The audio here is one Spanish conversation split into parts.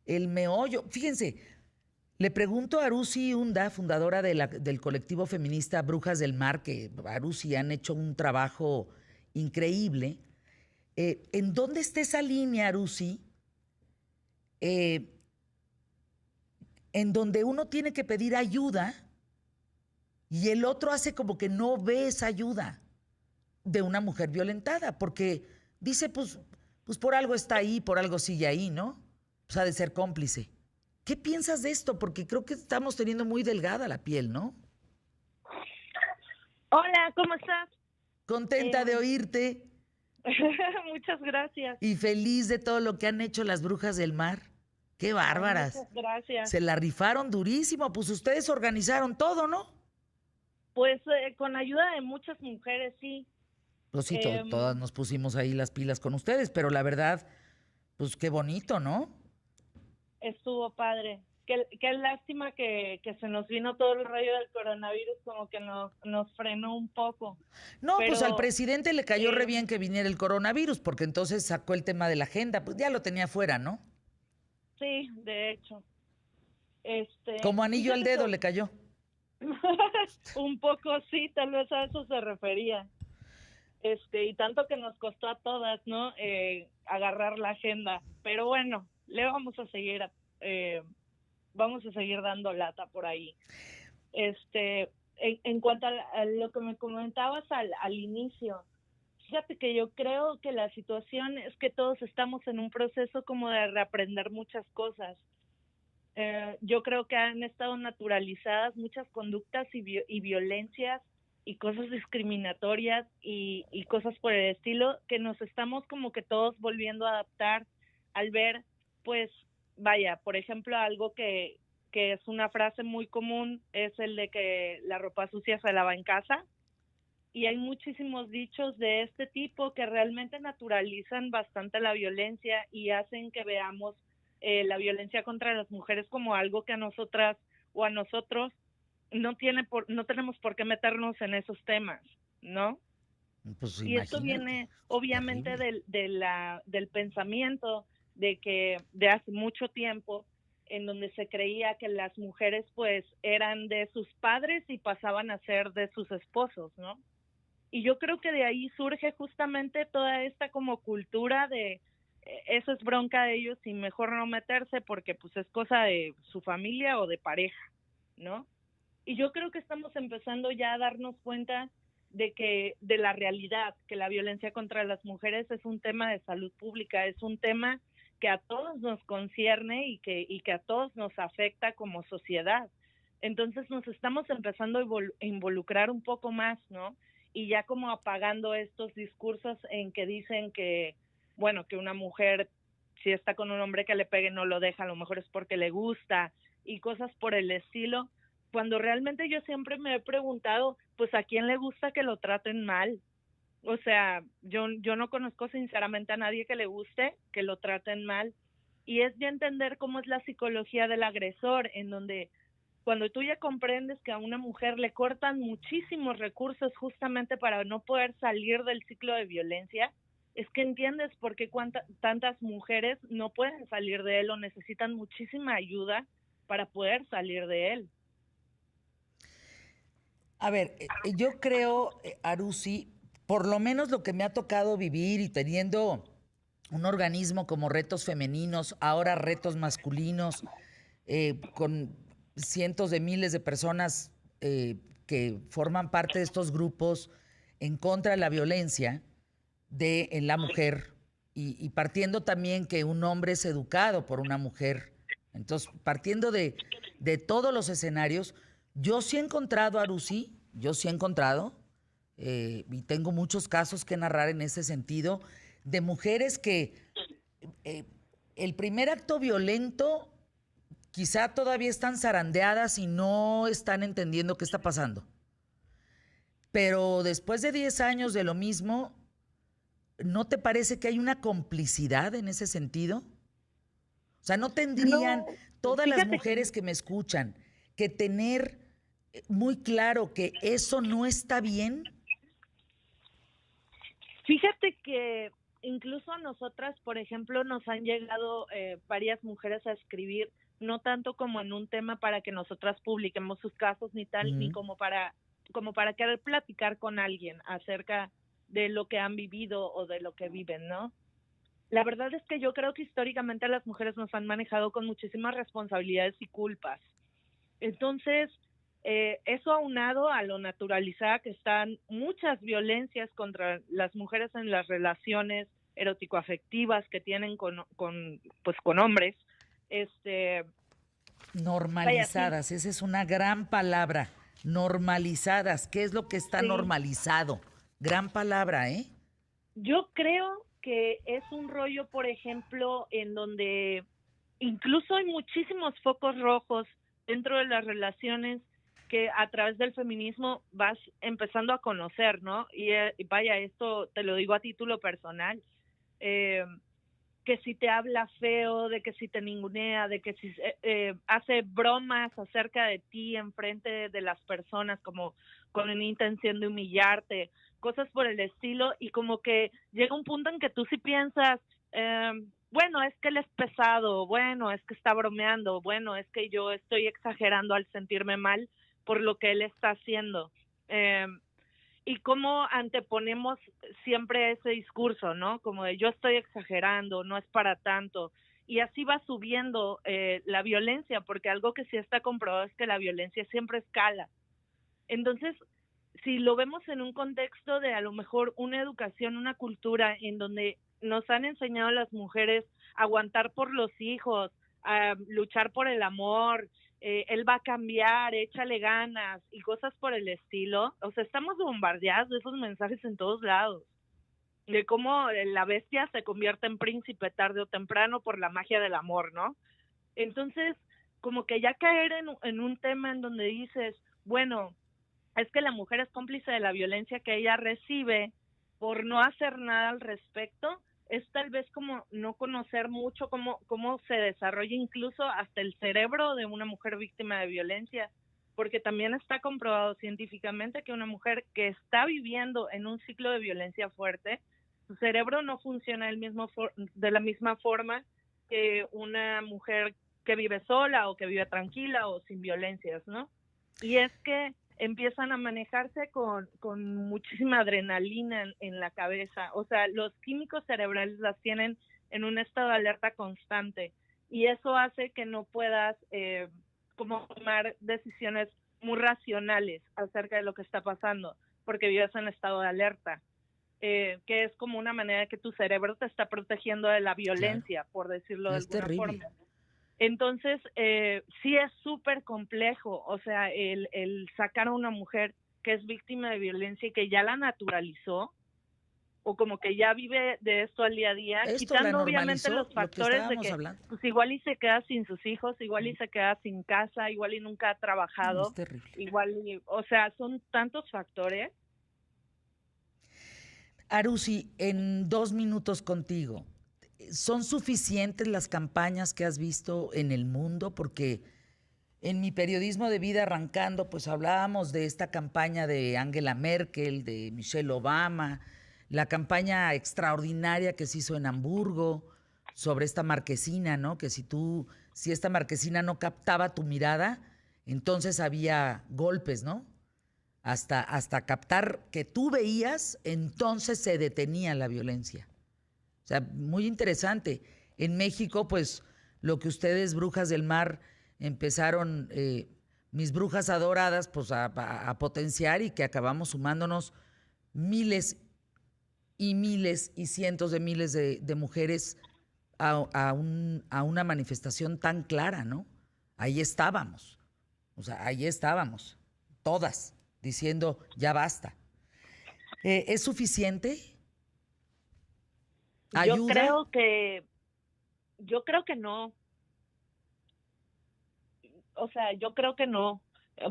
el meollo. Fíjense, le pregunto a Arusi Hunda, fundadora del colectivo feminista Brujas del Mar, que Arusi han hecho un trabajo increíble. ¿En dónde está esa línea, Arusi, eh, en donde uno tiene que pedir ayuda y el otro hace como que no ve esa ayuda de una mujer violentada? Porque dice, pues por algo está ahí, por algo sigue ahí, ¿no? Pues ha de ser cómplice. ¿Qué piensas de esto? Porque creo que estamos teniendo muy delgada la piel, ¿no? Hola, ¿cómo estás? Contenta de Em, oírte muchas gracias. y feliz de todo lo que han hecho las brujas del mar. ¡Qué Ay, bárbaras! muchas gracias. Se la rifaron durísimo, pues ustedes organizaron todo, ¿no? Pues con ayuda de muchas mujeres, sí. Pues sí, todas Em, nos pusimos ahí las pilas con ustedes, pero la verdad, pues qué bonito, ¿no? estuvo padre. Qué lástima que se nos vino todo el rollo del coronavirus, como que nos frenó un poco. No, pues al Pero presidente le cayó re bien em, que viniera el coronavirus, porque entonces sacó el tema de la agenda, pues ya lo tenía fuera, ¿no? sí, de hecho. Como anillo al Fíjate que dedo le cayó. un poco sí, tal vez a eso se refería. Y tanto que nos costó a todas, ¿no? Agarrar la agenda. Pero bueno, le eh, vamos a seguir dando lata por ahí. En cuanto a lo que me comentabas al inicio, fíjate que yo creo que la situación es que todos estamos en un proceso como de reaprender muchas cosas. Yo creo que han estado naturalizadas muchas conductas y violencias y cosas discriminatorias y cosas por el estilo que nos estamos como que todos volviendo a adaptar al ver, pues, vaya, por ejemplo, algo que es una frase muy común es el de que la ropa sucia se lava en casa, y hay muchísimos dichos de este tipo que realmente naturalizan bastante la violencia y hacen que veamos la violencia contra las mujeres como algo que a nosotras o a nosotros no tenemos por qué meternos en esos temas, ¿no? Pues Y esto imagínate, viene obviamente terrible. del pensamiento de que de hace mucho tiempo en donde se creía que las mujeres pues eran de sus padres y pasaban a ser de sus esposos, ¿no? Y yo creo que de ahí surge justamente toda esta como cultura de eso es bronca de ellos y mejor no meterse porque pues es cosa de su familia o de pareja, ¿no? Y yo creo que estamos empezando ya a darnos cuenta de la realidad, que la violencia contra las mujeres es un tema de salud pública, es un tema que a todos nos concierne y que a todos nos afecta como sociedad. Entonces nos estamos empezando a involucrar un poco más, ¿no? Y ya como apagando estos discursos en que dicen que, bueno, que una mujer, si está con un hombre que le pegue, no lo deja, a lo mejor es porque le gusta, y cosas por el estilo, cuando realmente yo siempre me he preguntado, pues a quién le gusta que lo traten mal. O sea, yo no conozco sinceramente a nadie que le guste que lo traten mal. Y es de entender cómo es la psicología del agresor, en donde cuando tú ya comprendes que a una mujer le cortan muchísimos recursos justamente para no poder salir del ciclo de violencia, es que entiendes por qué tantas mujeres no pueden salir de él o necesitan muchísima ayuda para poder salir de él. A ver, yo creo, Arusi, por lo menos lo que me ha tocado vivir y teniendo un organismo como Retos Femeninos, ahora Retos Masculinos, con cientos de miles de personas que forman parte de estos grupos en contra de la violencia en la mujer y partiendo también que un hombre es educado por una mujer. Entonces, partiendo de todos los escenarios, yo sí he encontrado, Arusi, yo sí he encontrado, y tengo muchos casos que narrar en ese sentido, de mujeres que eh, el primer acto violento quizá todavía están zarandeadas y no están entendiendo qué está pasando. Pero después de 10 años de lo mismo, ¿no te parece que hay una complicidad en ese sentido? O sea, ¿no tendrían No, todas las fíjate que mujeres que me escuchan que tener muy claro que eso no está bien? Fíjate que incluso a nosotras, por ejemplo, nos han llegado varias mujeres a escribir, no tanto como en un tema para que nosotras publiquemos sus casos ni tal, ni Ujú. como para querer platicar con alguien acerca de lo que han vivido o de lo que viven, ¿no? La verdad es que yo creo que históricamente las mujeres nos han manejado con muchísimas responsabilidades y culpas. Entonces, eso aunado a lo naturalizada que están muchas violencias contra las mujeres en las relaciones erótico-afectivas que tienen con hombres, este, vaya, sí, Normalizadas, esa es una gran palabra. Normalizadas, ¿qué es lo que está sí, normalizado? Gran palabra, ¿eh? yo creo que es un rollo, por ejemplo, en donde incluso hay muchísimos focos rojos dentro de las relaciones que a través del feminismo vas empezando a conocer, ¿no? Y vaya, esto te lo digo a título personal, eh, que si te habla feo, de que si te ningunea, de que si hace bromas acerca de ti en frente de las personas como con una intención de humillarte, cosas por el estilo, y como que llega un punto en que tú sí piensas, bueno, es que él es pesado, bueno, es que está bromeando, bueno, es que yo estoy exagerando al sentirme mal por lo que él está haciendo. Eh, y cómo anteponemos siempre ese discurso, ¿no? Como de yo estoy exagerando, no es para tanto. Y así va subiendo la violencia, porque algo que sí está comprobado es que la violencia siempre escala. Entonces, si lo vemos en un contexto de a lo mejor una educación, una cultura en donde nos han enseñado a las mujeres a aguantar por los hijos, a luchar por el amor, él va a cambiar, échale ganas y cosas por el estilo, o sea, estamos bombardeados de esos mensajes en todos lados, de cómo la bestia se convierte en príncipe tarde o temprano por la magia del amor, ¿no? Entonces, como que ya caer en un tema en donde dices, bueno, es que la mujer es cómplice de la violencia que ella recibe por no hacer nada al respecto, es tal vez como no conocer mucho cómo se desarrolla incluso hasta el cerebro de una mujer víctima de violencia, porque también está comprobado científicamente que una mujer que está viviendo en un ciclo de violencia fuerte, su cerebro no funciona de la misma forma que una mujer que vive sola o que vive tranquila o sin violencias, ¿no? Y es que empiezan a manejarse con muchísima adrenalina en la cabeza, o sea, los químicos cerebrales las tienen en un estado de alerta constante y eso hace que no puedas como tomar decisiones muy racionales acerca de lo que está pasando, porque vives en estado de alerta, que es como una manera de que tu cerebro te está protegiendo de la Claro, violencia, por decirlo de es alguna terrible. forma. Entonces, sí es súper complejo, o sea, el sacar a una mujer que es víctima de violencia y que ya la naturalizó, o como que ya vive de esto al día a día, Esto la quitando obviamente normalizó, los lo que factores de estábamos que, hablando. pues igual y se queda sin sus hijos, igual y se queda sin casa, igual y nunca ha No, es trabajado, terrible. igual y, o sea, son tantos factores. Arusi, en 2 minutos contigo, ¿son suficientes las campañas que has visto en el mundo? Porque en mi periodismo de vida arrancando, pues hablábamos de esta campaña de Angela Merkel, de Michelle Obama, la campaña extraordinaria que se hizo en Hamburgo sobre esta marquesina, ¿no? Que si esta marquesina no captaba tu mirada, entonces había golpes, ¿no? Hasta captar que tú veías, entonces se detenía la violencia. O sea, muy interesante. En México, pues, lo que ustedes, brujas del mar, empezaron, mis brujas adoradas, pues, a potenciar y que acabamos sumándonos miles y miles y cientos de miles de mujeres a una manifestación tan clara, ¿no? Ahí estábamos. O sea, ahí estábamos, todas, diciendo, ya basta. ¿Es suficiente? Yo ¿Ayuda? creo que, yo creo que no, o sea, yo creo que no,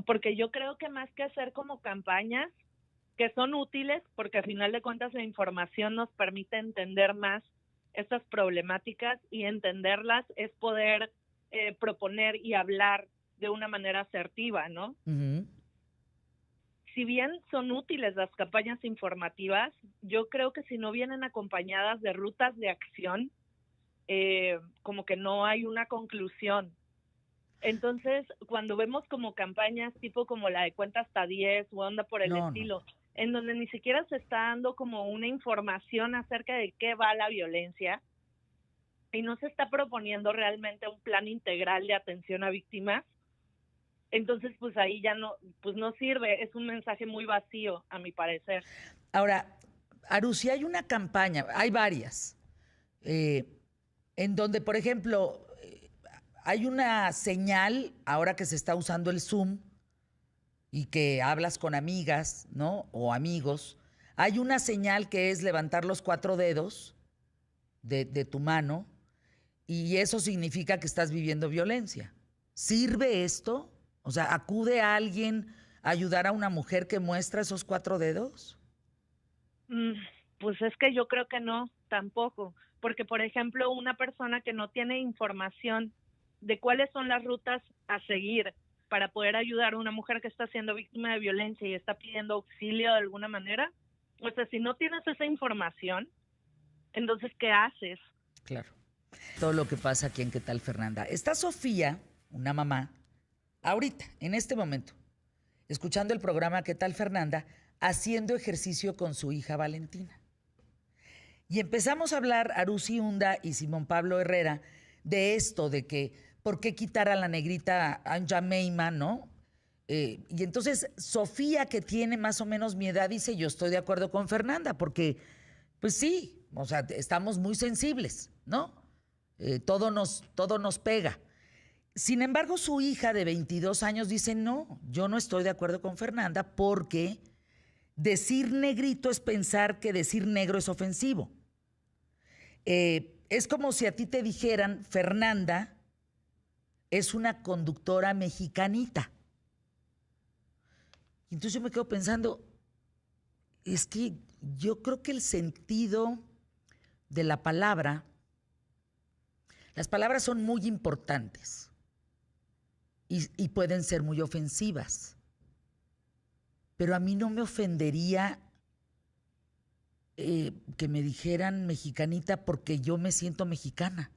porque yo creo que más que hacer como campañas, que son útiles porque al final de cuentas la información nos permite entender más estas problemáticas y entenderlas es poder proponer y hablar de una manera asertiva, ¿no? Ujú. si bien son útiles las campañas informativas, yo creo que si no vienen acompañadas de rutas de acción, como que no hay una conclusión. Entonces, cuando vemos como campañas tipo como la de Cuenta hasta 10 o Onda por el No, no. estilo, en donde ni siquiera se está dando como una información acerca de qué va la violencia y no se está proponiendo realmente un plan integral de atención a víctimas, entonces pues ahí ya no, pues no sirve, es un mensaje muy vacío a mi parecer. Ahora, Aru, si hay una campaña, hay varias, eh, en donde, por ejemplo, hay una señal, ahora que se está usando el Zoom y que hablas con amigas, ¿no? O amigos, hay una señal que es levantar los 4 dedos de tu mano y eso significa que estás viviendo violencia. ¿Sirve esto? O sea, ¿acude a alguien a ayudar a una mujer que muestra esos 4 dedos? Mm, Pues es que yo creo que no, tampoco, porque por ejemplo una persona que no tiene información de cuáles son las rutas a seguir para poder ayudar a una mujer que está siendo víctima de violencia y está pidiendo auxilio de alguna manera, o sea, si no tienes esa información, entonces, ¿qué haces? Claro. Todo lo que pasa aquí en ¿Qué tal, Fernanda? Está Sofía, una mamá, ahorita, en este momento, escuchando el programa ¿Qué tal, Fernanda?, haciendo ejercicio con su hija Valentina. Y empezamos a hablar, Arusi Hunda y Simón Pablo Herrera, de esto, de que por qué quitar a la negrita Anja Meima, ¿no? Y entonces Sofía, que tiene más o menos mi edad, dice, yo estoy de acuerdo con Fernanda, porque, pues sí, o sea, estamos muy sensibles, ¿no? Todo nos pega. Sin embargo, su hija de 22 años dice, no, yo no estoy de acuerdo con Fernanda porque decir negrito es pensar que decir negro es ofensivo. Es como si a ti te dijeran, Fernanda es una conductora mexicanita. Y entonces yo me quedo pensando, es que yo creo que el sentido de la palabra, las palabras son muy importantes y pueden ser muy ofensivas, pero a mí no me ofendería que me dijeran mexicanita porque yo me siento mexicana.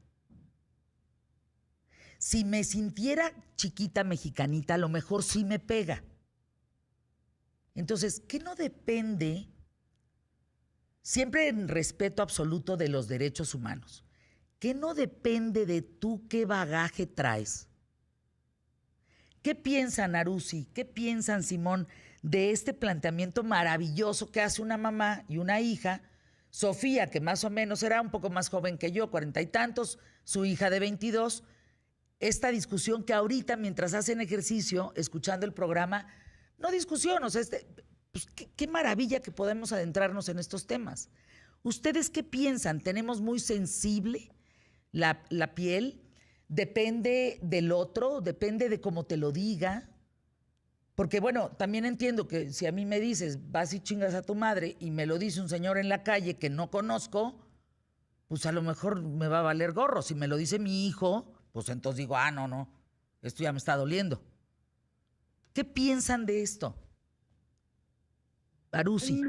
Si me sintiera chiquita mexicanita, a lo mejor sí me pega. Entonces, ¿qué no depende? Siempre en respeto absoluto de los derechos humanos. ¿Qué no depende de tú qué bagaje traes? ¿Qué piensan, Arusi? ¿Qué piensan, Simón, de este planteamiento maravilloso que hace una mamá y una hija? Sofía, que más o menos era un poco más joven que yo, 40 y tantos, su hija de 22. Esta discusión que ahorita, mientras hacen ejercicio, escuchando el programa, no discusión, o sea, pues qué maravilla que podemos adentrarnos en estos temas. ¿Ustedes qué piensan? ¿Tenemos muy sensible la piel? ¿Depende del otro? ¿Depende de cómo te lo diga? Porque bueno, también entiendo que si a mí me dices, vas y chingas a tu madre, y me lo dice un señor en la calle que no conozco, pues a lo mejor me va a valer gorro. Si me lo dice mi hijo, pues entonces digo, no, no, esto ya me está doliendo. ¿Qué piensan de esto, Arusi?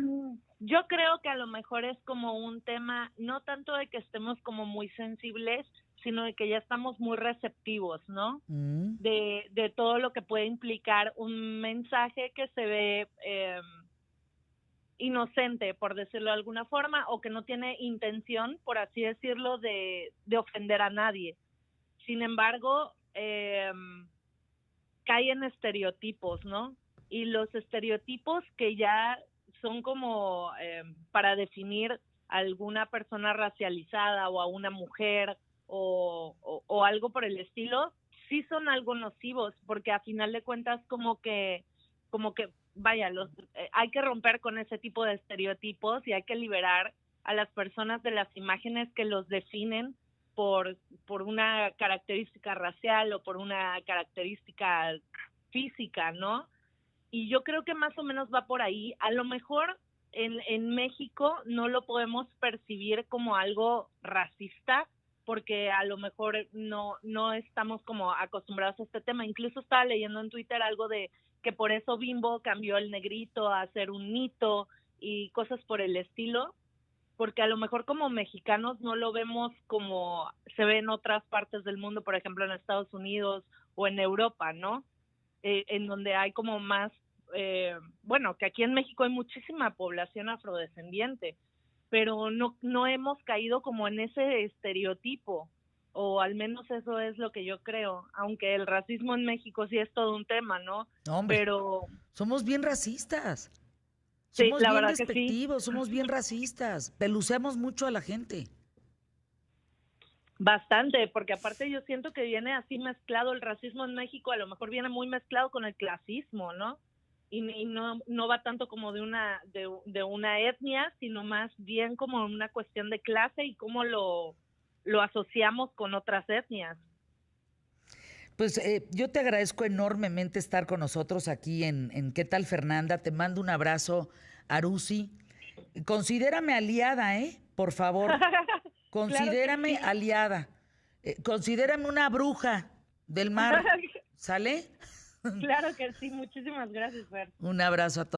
Yo creo que a lo mejor es como un tema, no tanto de que estemos como muy sensibles, sino de que ya estamos muy receptivos, ¿no? Mm. De todo lo que puede implicar un mensaje que se ve inocente, por decirlo de alguna forma, o que no tiene intención, por así decirlo, de ofender a nadie. Sin embargo, cae en estereotipos, ¿no? Y los estereotipos que ya son como para definir a alguna persona racializada o a una mujer o algo por el estilo, sí son algo nocivos, porque a final de cuentas como que vaya, hay que romper con ese tipo de estereotipos y hay que liberar a las personas de las imágenes que los definen por una característica racial o por una característica física, ¿no? Y yo creo que más o menos va por ahí. A lo mejor en México no lo podemos percibir como algo racista, porque a lo mejor no estamos como acostumbrados a este tema. Incluso estaba leyendo en Twitter algo de que por eso Bimbo cambió el negrito a hacer un mito y cosas por el estilo, porque a lo mejor como mexicanos no lo vemos como se ve en otras partes del mundo, por ejemplo en Estados Unidos o en Europa, ¿no? En donde hay como más, bueno, que aquí en México hay muchísima población afrodescendiente, pero no hemos caído como en ese estereotipo, o al menos eso es lo que yo creo, aunque el racismo en México sí es todo un tema, ¿no? No, hombre, Pero somos bien racistas. sí, Somos la bien verdad que sí. despectivos, somos bien racistas. Peluceamos mucho a la gente. Bastante, porque aparte yo siento que viene así mezclado el racismo en México, a lo mejor viene muy mezclado con el clasismo, ¿no? Y no va tanto como de una etnia, sino más bien como una cuestión de clase y cómo lo asociamos con otras etnias. Pues yo te agradezco enormemente estar con nosotros aquí en ¿Qué tal, Fernanda? Te mando un abrazo, Arusi. Considérame aliada, ¿eh? Por favor. Claro que Considérame sí. aliada. Considérame una bruja del mar. ¿Sale? Claro que sí, muchísimas gracias, Fer. Un abrazo a todos.